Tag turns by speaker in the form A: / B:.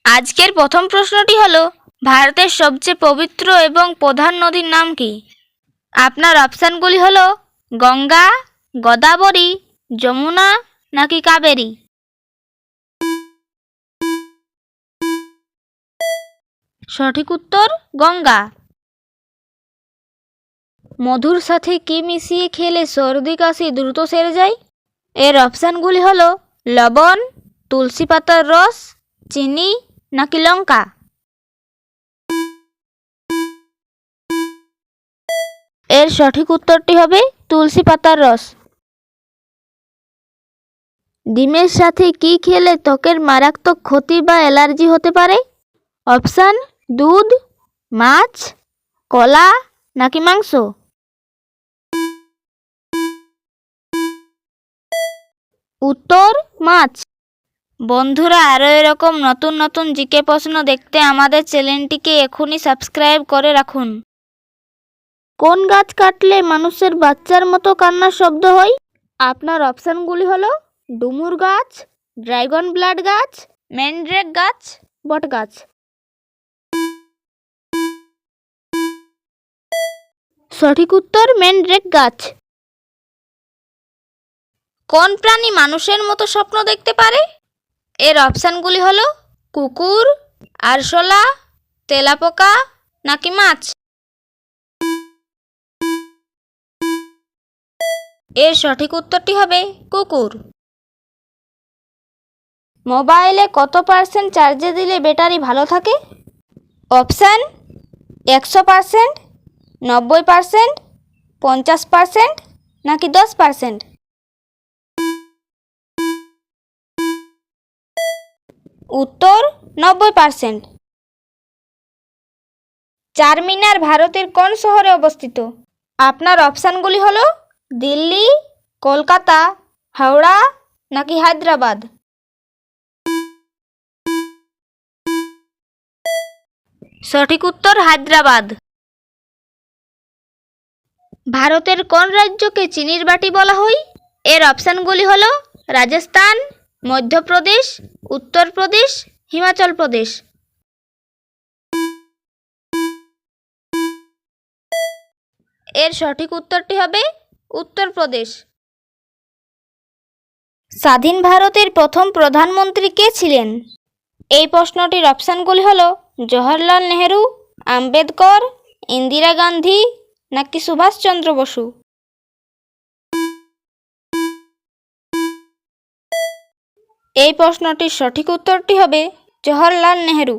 A: আজকের প্রথম প্রশ্নটি হলো, ভারতের সবচেয়ে পবিত্র এবং প্রধান নদীর নাম কি? আপনার অপশানগুলি হলো গঙ্গা, গোদাবরী, যমুনা নাকি কাবেরী। সঠিক উত্তর গঙ্গা। মধুর সাথে কি মিশিয়ে খেলে সর্দি কাশি দ্রুত সেরে যায়? এর অপশানগুলি হলো লবণ, তুলসী পাতার রস, চিনি নাকি লঙ্কা। এর সঠিক উত্তরটি হবে তুলসী পাতার রস। ডিমের সাথে কি খেলে ত্বকের মারাত্মক ক্ষতি বা অ্যালার্জি হতে পারে? অপশান দুধ, মাছ, কলা নাকি মাংস। উত্তর মাছ। বন্ধুরা, আরও এরকম নতুন নতুন জিকে প্রশ্ন দেখতে আমাদের চ্যানেলটিকে এখনই সাবস্ক্রাইব করে রাখুন। কোন গাছ কাটলে মানুষের বাচ্চার মতো কান্নার শব্দ হয়? আপনার অপশানগুলি হলো ডুমুর গাছ, ড্রাগন ব্লাড গাছ, ম্যানড্রেক গাছ, বট গাছ। সঠিক উত্তর ম্যানড্রেক গাছ। কোন প্রাণী মানুষের মতো স্বপ্ন দেখতে পারে? এর অপশানগুলি হলো কুকুর, আরশোলা, তেলাপোকা নাকি মাছ। এর সঠিক উত্তরটি হবে কুকুর। মোবাইলে কত % চার্জে দিলে ব্যাটারি ভালো থাকে? অপশান 100%, 90%, 50% নাকি 10%। উত্তর 90%। চারমিনার ভারতের কোন শহরে অবস্থিত? আপনার অপশানগুলি হলো দিল্লি, কলকাতা, হাওড়া নাকি হায়দ্রাবাদ। সঠিক উত্তর হায়দ্রাবাদ। ভারতের কোন রাজ্যকে চিনির বাটি বলা হয়? এর অপশানগুলি হলো রাজস্থান, মধ্যপ্রদেশ, উত্তরপ্রদেশ, হিমাচল প্রদেশ। এর সঠিক উত্তরটি হবে উত্তরপ্রদেশ। স্বাধীন ভারতের প্রথম প্রধানমন্ত্রী কে ছিলেন? এই প্রশ্নটির অপশানগুলি হলো জওহরলাল নেহেরু, আম্বেদকর, ইন্দিরা গান্ধী নাকি সুভাষচন্দ্র বসু। এই প্রশ্নটির সঠিক উত্তরটি হবে জওহরলাল নেহেরু।